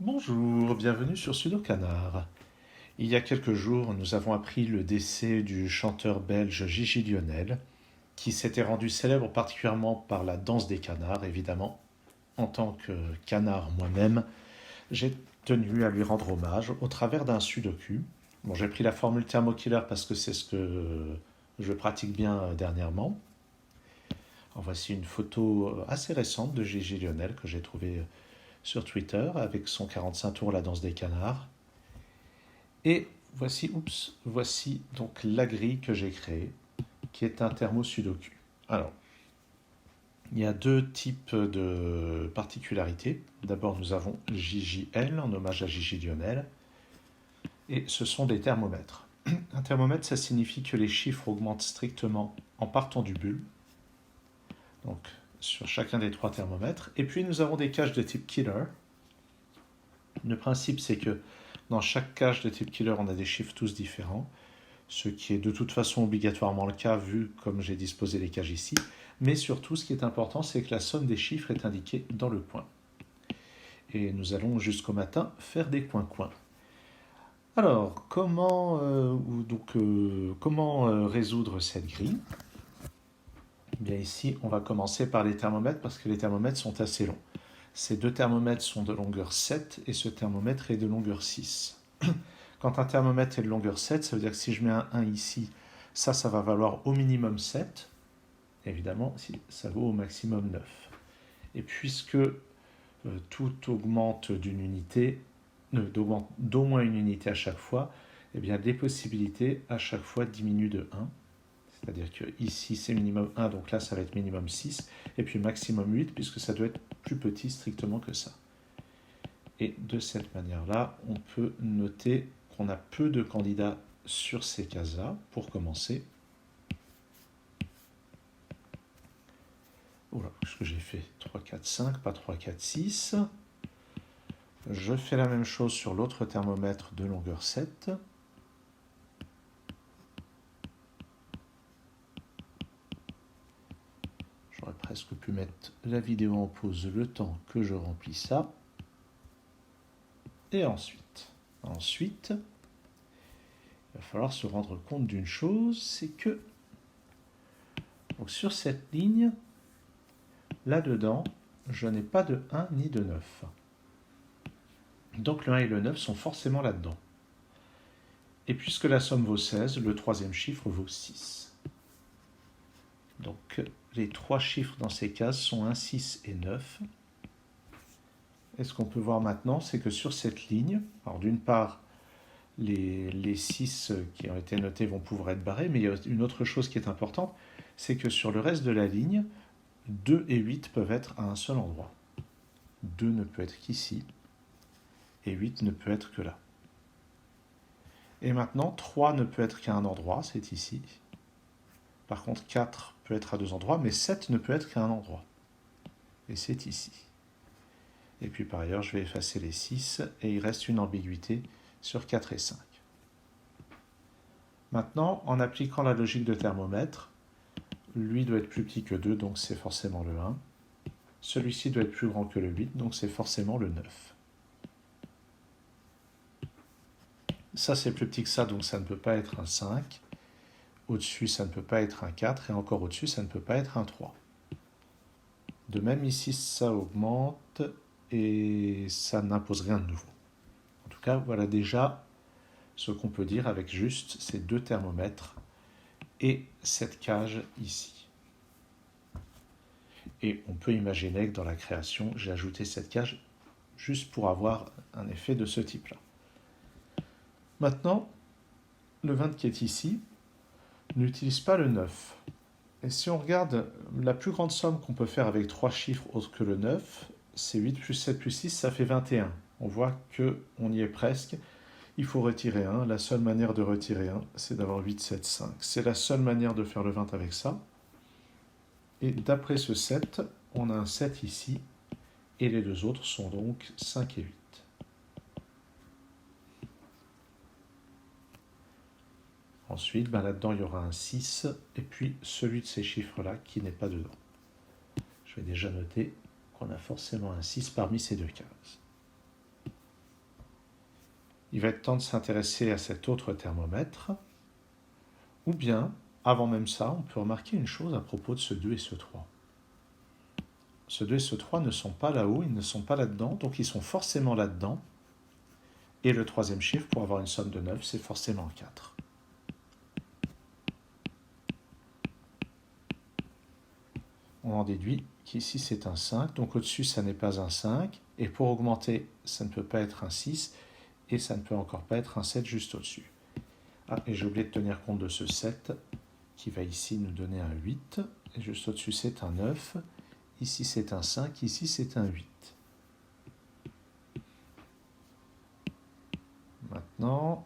Bonjour, bienvenue sur Sudo Canard. Il y a quelques jours, nous avons appris le décès du chanteur belge Gigi Lionel, qui s'était rendu célèbre particulièrement par la danse des canards, évidemment. En tant que canard moi-même, j'ai tenu à lui rendre hommage au travers d'un sudoku. Bon, j'ai pris la formule thermokiller parce que c'est ce que je pratique bien dernièrement. En voici une photo assez récente de Gigi Lionel que j'ai trouvée sur Twitter avec son 45 tours La danse des canards. Et voici donc la grille que j'ai créée, qui est un thermo-sudoku. Alors, il y a deux types de particularités. D'abord, nous avons JJL, en hommage à Gigi Lionel, et ce sont des thermomètres. Un thermomètre, ça signifie que les chiffres augmentent strictement en partant du bulbe, donc sur chacun des trois thermomètres. Et puis, nous avons des cages de type killer. Le principe, c'est que dans chaque cage de type killer, on a des chiffres tous différents, ce qui est de toute façon obligatoirement le cas vu comme j'ai disposé les cages ici. Mais surtout, ce qui est important, c'est que la somme des chiffres est indiquée dans le coin. Et nous allons jusqu'au matin faire des coins-coins. Alors, comment résoudre cette grille? Bien ici, on va commencer par les thermomètres parce que les thermomètres sont assez longs. Ces deux thermomètres sont de longueur 7 et ce thermomètre est de longueur 6. Quand un thermomètre est de longueur 7, ça veut dire que si je mets un 1 ici, ça va valoir au minimum 7. Évidemment, si ça vaut au maximum 9. Et puisque tout augmente d'une unité, d'au moins une unité à chaque fois, eh bien les possibilités à chaque fois diminuent de 1. C'est-à-dire que ici c'est minimum 1, donc là ça va être minimum 6, et puis maximum 8, puisque ça doit être plus petit strictement que ça. Et de cette manière-là, on peut noter qu'on a peu de candidats sur ces cases-là, pour commencer. Oula, qu'est-ce que j'ai fait? 3, 4, 5, pas 3, 4, 6. Je fais la même chose sur l'autre thermomètre de longueur 7. J'aurais presque pu mettre la vidéo en pause le temps que je remplis ça. Et ensuite, il va falloir se rendre compte d'une chose, c'est que donc sur cette ligne, là-dedans, je n'ai pas de 1 ni de 9. Donc le 1 et le 9 sont forcément là-dedans. Et puisque la somme vaut 16, le troisième chiffre vaut 6. Donc les trois chiffres dans ces cases sont 1, 6 et 9. Et ce qu'on peut voir maintenant, c'est que sur cette ligne, alors d'une part, les 6 qui ont été notés vont pouvoir être barrés, mais il y a une autre chose qui est importante, c'est que sur le reste de la ligne, 2 et 8 peuvent être à un seul endroit. 2 ne peut être qu'ici, et 8 ne peut être que là. Et maintenant, 3 ne peut être qu'à un endroit, c'est ici. Par contre, 4 peut être à deux endroits, mais 7 ne peut être qu'à un endroit. Et c'est ici. Et puis par ailleurs, je vais effacer les 6, et il reste une ambiguïté sur 4 et 5. Maintenant, en appliquant la logique de thermomètre, lui doit être plus petit que 2, donc c'est forcément le 1. Celui-ci doit être plus grand que le 8, donc c'est forcément le 9. Ça, c'est plus petit que ça, donc ça ne peut pas être un 5. Au-dessus, ça ne peut pas être un 4, et encore au-dessus, ça ne peut pas être un 3. De même, ici, ça augmente, et ça n'impose rien de nouveau. En tout cas, voilà déjà ce qu'on peut dire avec juste ces deux thermomètres et cette cage ici. Et on peut imaginer que dans la création, j'ai ajouté cette cage juste pour avoir un effet de ce type-là. Maintenant, le 20 qui est ici n'utilise pas le 9. Et si on regarde la plus grande somme qu'on peut faire avec trois chiffres autres que le 9, c'est 8 plus 7 plus 6, ça fait 21. On voit qu'on y est presque. Il faut retirer 1. La seule manière de retirer 1, c'est d'avoir 8, 7, 5. C'est la seule manière de faire le 20 avec ça. Et d'après ce 7, on a un 7 ici. Et les deux autres sont donc 5 et 8. Ensuite, là-dedans, il y aura un 6. Et puis celui de ces chiffres-là qui n'est pas dedans. Je vais déjà noter qu'on a forcément un 6 parmi ces deux cases. il va être temps de s'intéresser à cet autre thermomètre. Ou bien, avant même ça, on peut remarquer une chose à propos de ce 2 et ce 3. Ce 2 et ce 3 ne sont pas là-haut, ils ne sont pas là-dedans, donc ils sont forcément là-dedans. Et le troisième chiffre, pour avoir une somme de 9, c'est forcément 4. On en déduit qu'ici c'est un 5, donc au-dessus ça n'est pas un 5, et pour augmenter, ça ne peut pas être un 6, et ça ne peut encore pas être un 7 juste au-dessus. Ah, et j'ai oublié de tenir compte de ce 7, qui va ici nous donner un 8, et juste au-dessus c'est un 9, ici c'est un 5, ici c'est un 8. Maintenant,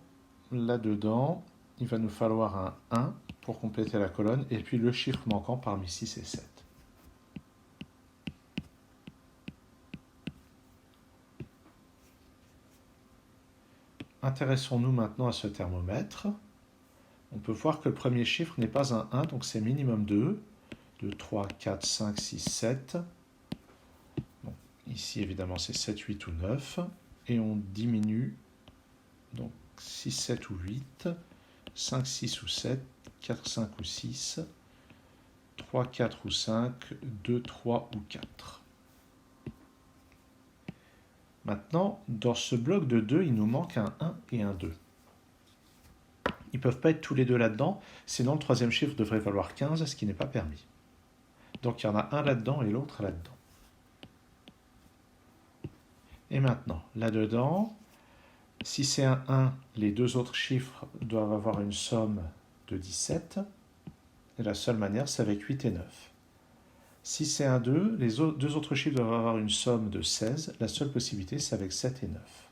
là-dedans, il va nous falloir un 1 pour compléter la colonne, et puis le chiffre manquant parmi 6 et 7. Intéressons-nous maintenant à ce thermomètre. On peut voir que le premier chiffre n'est pas un 1, donc c'est minimum 2. 2, 3, 4, 5, 6, 7. Bon, ici, évidemment, c'est 7, 8 ou 9. Et on diminue, donc 6, 7 ou 8, 5, 6 ou 7, 4, 5 ou 6, 3, 4 ou 5, 2, 3 ou 4. Maintenant, dans ce bloc de 2, il nous manque un 1 et un 2. Ils ne peuvent pas être tous les deux là-dedans, sinon le troisième chiffre devrait valoir 15, ce qui n'est pas permis. Donc il y en a un là-dedans et l'autre là-dedans. Et maintenant, là-dedans, si c'est un 1, les deux autres chiffres doivent avoir une somme de 17, et la seule manière, c'est avec 8 et 9. Si c'est un 2, les deux autres chiffres doivent avoir une somme de 16, la seule possibilité, c'est avec 7 et 9.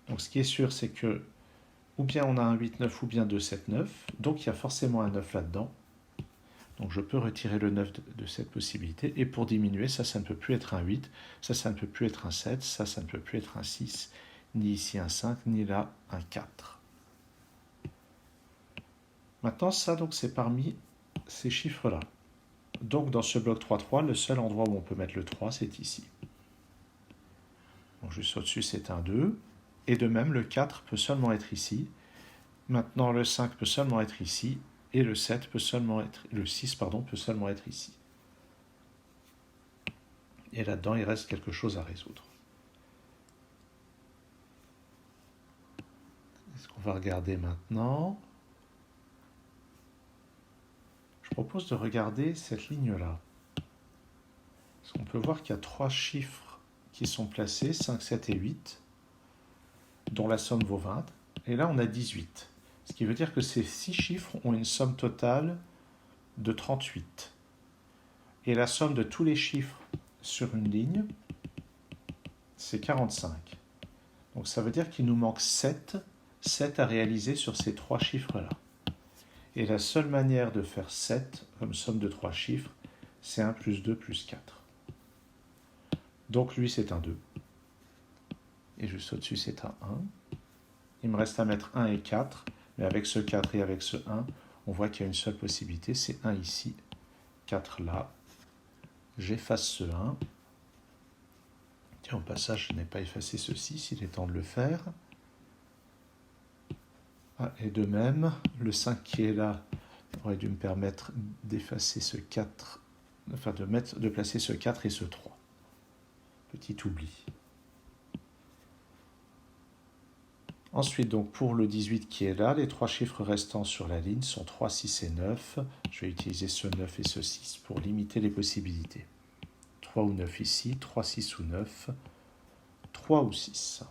Donc ce qui est sûr, c'est que ou bien on a un 8, 9, ou bien 2, 7, 9, donc il y a forcément un 9 là-dedans. Donc je peux retirer le 9 de cette possibilité, et pour diminuer, ça ne peut plus être un 8, ça ne peut plus être un 7, ça ne peut plus être un 6, ni ici un 5, ni là un 4. Maintenant, ça, donc, c'est parmi ces chiffres-là. Donc dans ce bloc 3-3, le seul endroit où on peut mettre le 3, c'est ici. Donc juste au-dessus, c'est un 2, et de même, le 4 peut seulement être ici. Maintenant, le 5 peut seulement être ici, et le 7 peut seulement être, le 6 peut seulement être ici. Et là-dedans, il reste quelque chose à résoudre. Est-ce qu'on va regarder maintenant? Je propose de regarder cette ligne-là. Parce qu'on peut voir qu'il y a 3 chiffres qui sont placés, 5, 7 et 8, dont la somme vaut 20. Et là, on a 18. Ce qui veut dire que ces 6 chiffres ont une somme totale de 38. Et la somme de tous les chiffres sur une ligne, c'est 45. Donc ça veut dire qu'il nous manque 7 à réaliser sur ces 3 chiffres-là. Et la seule manière de faire 7 comme somme de 3 chiffres, c'est 1 plus 2 plus 4. Donc lui, c'est un 2. Et juste au-dessus, c'est un 1. Il me reste à mettre 1 et 4. Mais avec ce 4 et avec ce 1, on voit qu'il y a une seule possibilité, c'est 1 ici, 4 là. J'efface ce 1. Tiens, au passage, je n'ai pas effacé ce 6, il est temps de le faire. Ah, et de même, le 5 qui est là aurait dû me permettre d'effacer ce 4, enfin de placer ce 4 et ce 3. Petit oubli. Ensuite, donc, pour le 18 qui est là, les 3 chiffres restants sur la ligne sont 3, 6 et 9. Je vais utiliser ce 9 et ce 6 pour limiter les possibilités. 3 ou 9 ici, 3, 6 ou 9, 3 ou 6.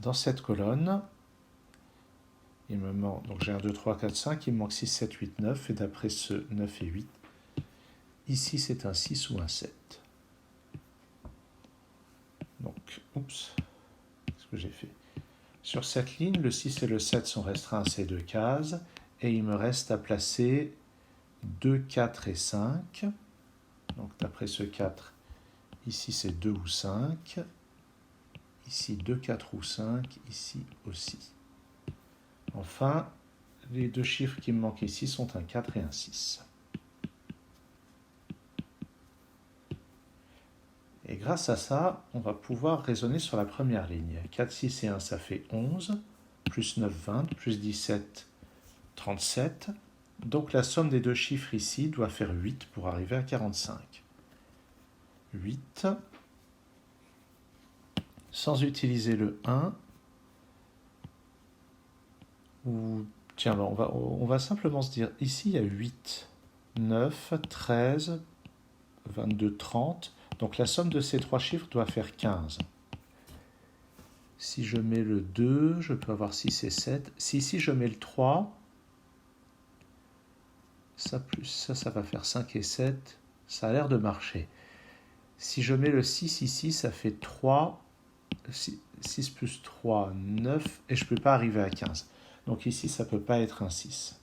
Dans cette colonne, il me manque, donc j'ai un 2, 3, 4, 5, il me manque 6, 7, 8, 9, et d'après ce 9 et 8, ici c'est un 6 ou un 7. Donc, oups, qu'est-ce que j'ai fait? Sur cette ligne, le 6 et le 7 sont restreints à ces deux cases, et il me reste à placer 2, 4 et 5. Donc d'après ce 4, ici c'est 2 ou 5, ici 2, 4 ou 5, ici aussi. Enfin, les deux chiffres qui me manquent ici sont un 4 et un 6. Et grâce à ça, on va pouvoir raisonner sur la première ligne. 4, 6 et 1, ça fait 11, plus 9, 20, plus 17, 37. Donc la somme des deux chiffres ici doit faire 8 pour arriver à 45. 8, sans utiliser le 1, ou tiens, on va simplement se dire, ici il y a 8, 9, 13, 22, 30. Donc la somme de ces trois chiffres doit faire 15. Si je mets le 2, je peux avoir 6 et 7. Si ici je mets le 3, ça plus ça va faire 5 et 7. Ça a l'air de marcher. Si je mets le 6 ici, ça fait 3. 6 plus 3, 9. Et je ne peux pas arriver à 15. Donc ici, ça ne peut pas être un 6.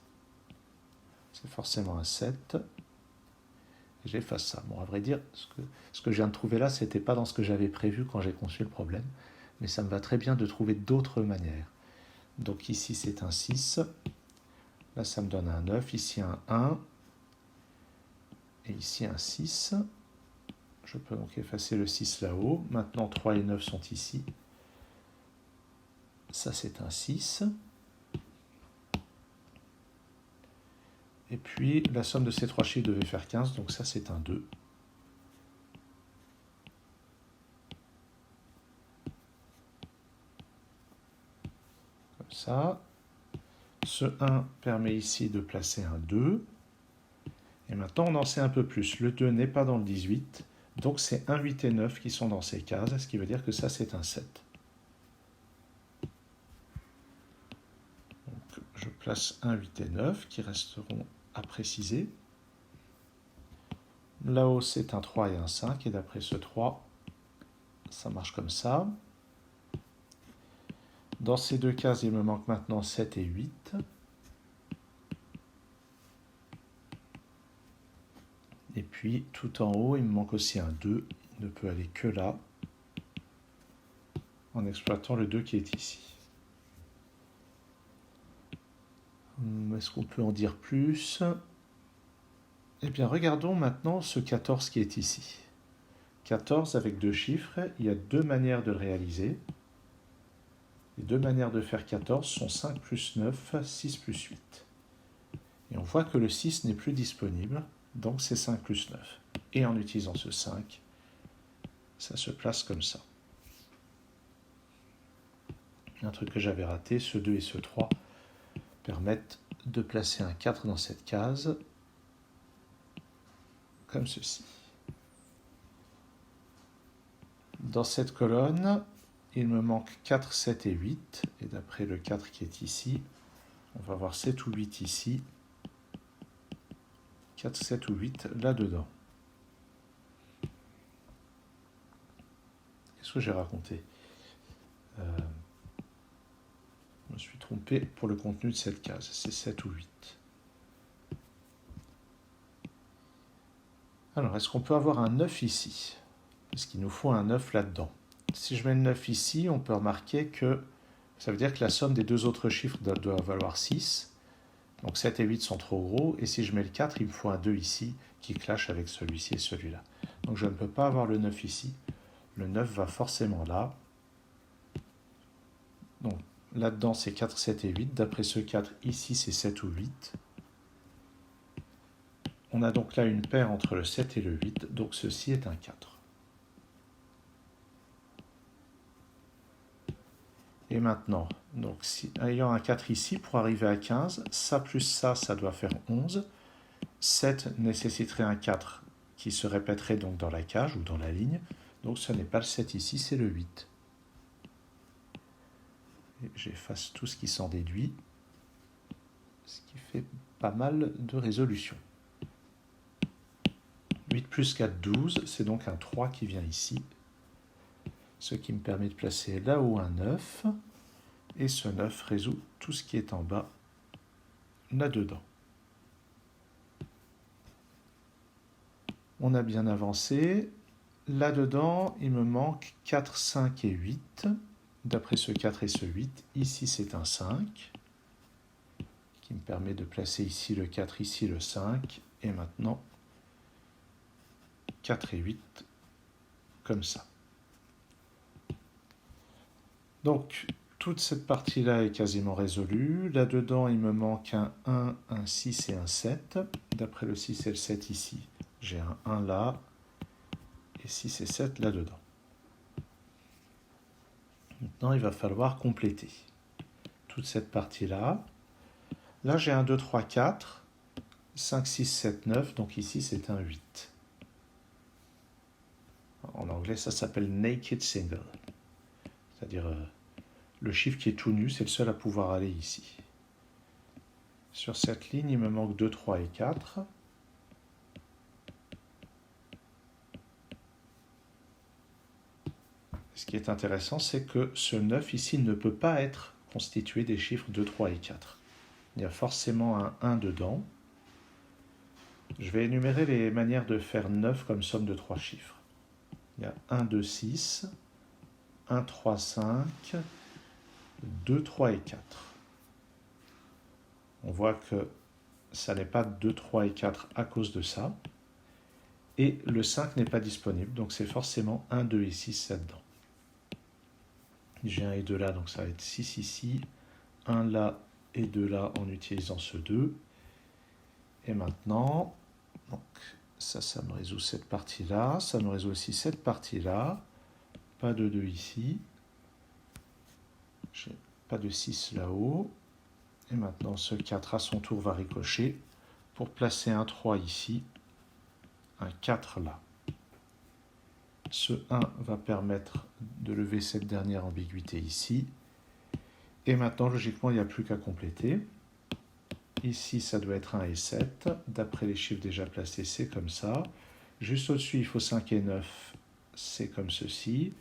C'est forcément un 7. Et j'efface ça. Bon, à vrai dire, ce que je viens de trouver là, ce n'était pas dans ce que j'avais prévu quand j'ai conçu le problème. Mais ça me va très bien de trouver d'autres manières. Donc ici, c'est un 6. Là, ça me donne un 9. Ici, un 1. Et ici, un 6. Je peux donc effacer le 6 là-haut. Maintenant, 3 et 9 sont ici. Ça, c'est un 6. Et puis, la somme de ces trois chiffres devait faire 15. Donc ça, c'est un 2. Comme ça. Ce 1 permet ici de placer un 2. Et maintenant, on en sait un peu plus. Le 2 n'est pas dans le 18. Donc, c'est 1, 8 et 9 qui sont dans ces cases. Ce qui veut dire que ça, c'est un 7. Donc, je place 1, 8 et 9 qui resteront à préciser. Là-haut, c'est un 3 et un 5. Et d'après ce 3, ça marche comme ça. Dans ces deux cases, il me manque maintenant 7 et 8. Et puis, tout en haut, il me manque aussi un 2. Il ne peut aller que là, en exploitant le 2 qui est ici. Est-ce qu'on peut en dire plus? Eh bien, regardons maintenant ce 14 qui est ici. 14 avec deux chiffres, il y a deux manières de le réaliser. Les deux manières de faire 14 sont 5 plus 9, 6 plus 8. Et on voit que le 6 n'est plus disponible, donc c'est 5 plus 9. Et en utilisant ce 5, ça se place comme ça. Un truc que j'avais raté, ce 2 et ce 3 permettent de placer un 4 dans cette case, comme ceci. Dans cette colonne, il me manque 4, 7 et 8. Et d'après le 4 qui est ici, on va avoir 7 ou 8 ici. 4, 7 ou 8 là-dedans. Qu'est-ce que j'ai raconté? Je me suis trompé pour le contenu de cette case. C'est 7 ou 8. Alors, est-ce qu'on peut avoir un 9 ici? Parce qu'il nous faut un 9 là-dedans. Si je mets le 9 ici, on peut remarquer que ça veut dire que la somme des deux autres chiffres doit valoir 6. Donc 7 et 8 sont trop gros. Et si je mets le 4, il me faut un 2 ici qui clash avec celui-ci et celui-là. Donc je ne peux pas avoir le 9 ici. Le 9 va forcément là. Donc là-dedans, c'est 4, 7 et 8. D'après ce 4, ici, c'est 7 ou 8. On a donc là une paire entre le 7 et le 8. Donc ceci est un 4. Et maintenant, donc, ayant un 4 ici, pour arriver à 15, ça plus ça doit faire 11. 7 nécessiterait un 4 qui se répéterait donc dans la cage ou dans la ligne. Donc ce n'est pas le 7 ici, c'est le 8. J'efface tout ce qui s'en déduit, ce qui fait pas mal de résolution. 8 plus 4, 12, c'est donc un 3 qui vient ici, ce qui me permet de placer là-haut un 9, et ce 9 résout tout ce qui est en bas, là-dedans. On a bien avancé. Là-dedans, il me manque 4, 5 et 8. D'après ce 4 et ce 8, ici c'est un 5, qui me permet de placer ici le 4, ici le 5, et maintenant 4 et 8 comme ça. Donc, toute cette partie-là est quasiment résolue. Là-dedans, il me manque un 1, un 6 et un 7. D'après le 6 et le 7 ici, j'ai un 1 là, et 6 et 7 là-dedans. Maintenant, il va falloir compléter toute cette partie-là. Là, j'ai un 2, 3, 4, 5, 6, 7, 9, donc ici, c'est un 8. En anglais, ça s'appelle naked single, c'est-à-dire le chiffre qui est tout nu, c'est le seul à pouvoir aller ici. Sur cette ligne, il me manque 2, 3 et 4. Ce qui est intéressant, c'est que ce 9 ici ne peut pas être constitué des chiffres 2, 3 et 4. Il y a forcément un 1 dedans. Je vais énumérer les manières de faire 9 comme somme de 3 chiffres. Il y a 1, 2, 6, 1, 3, 5, 2, 3 et 4. On voit que ça n'est pas 2, 3 et 4 à cause de ça. Et le 5 n'est pas disponible, donc c'est forcément 1, 2 et 6 là-dedans. J'ai 1 et 2 là, donc ça va être 6 ici, 1 là et 2 là en utilisant ce 2. Et maintenant, donc ça me résout cette partie-là, ça me résout aussi cette partie-là. Pas de 2 ici, j'ai pas de 6 là-haut. Et maintenant, ce 4 à son tour va ricocher pour placer un 3 ici, un 4 là. Ce 1 va permettre de lever cette dernière ambiguïté ici. Et maintenant, logiquement, il n'y a plus qu'à compléter. Ici, ça doit être 1 et 7. D'après les chiffres déjà placés, c'est comme ça. Juste au-dessus, il faut 5 et 9. C'est comme ceci.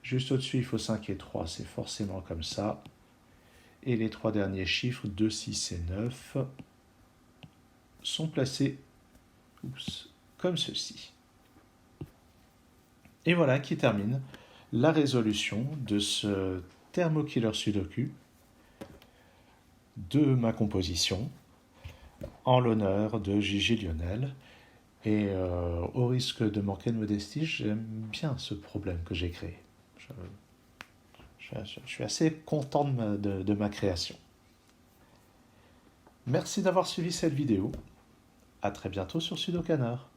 Juste au-dessus, il faut 5 et 3. C'est forcément comme ça. Et les trois derniers chiffres, 2, 6 et 9, sont placés comme ceci. Et voilà qui termine la résolution de ce Thermo-Killer Sudoku de ma composition en l'honneur de Gigi Lionel. Et au risque de manquer de modestie, j'aime bien ce problème que j'ai créé. Je suis assez content de ma création. Merci d'avoir suivi cette vidéo. À très bientôt sur Sudocanard.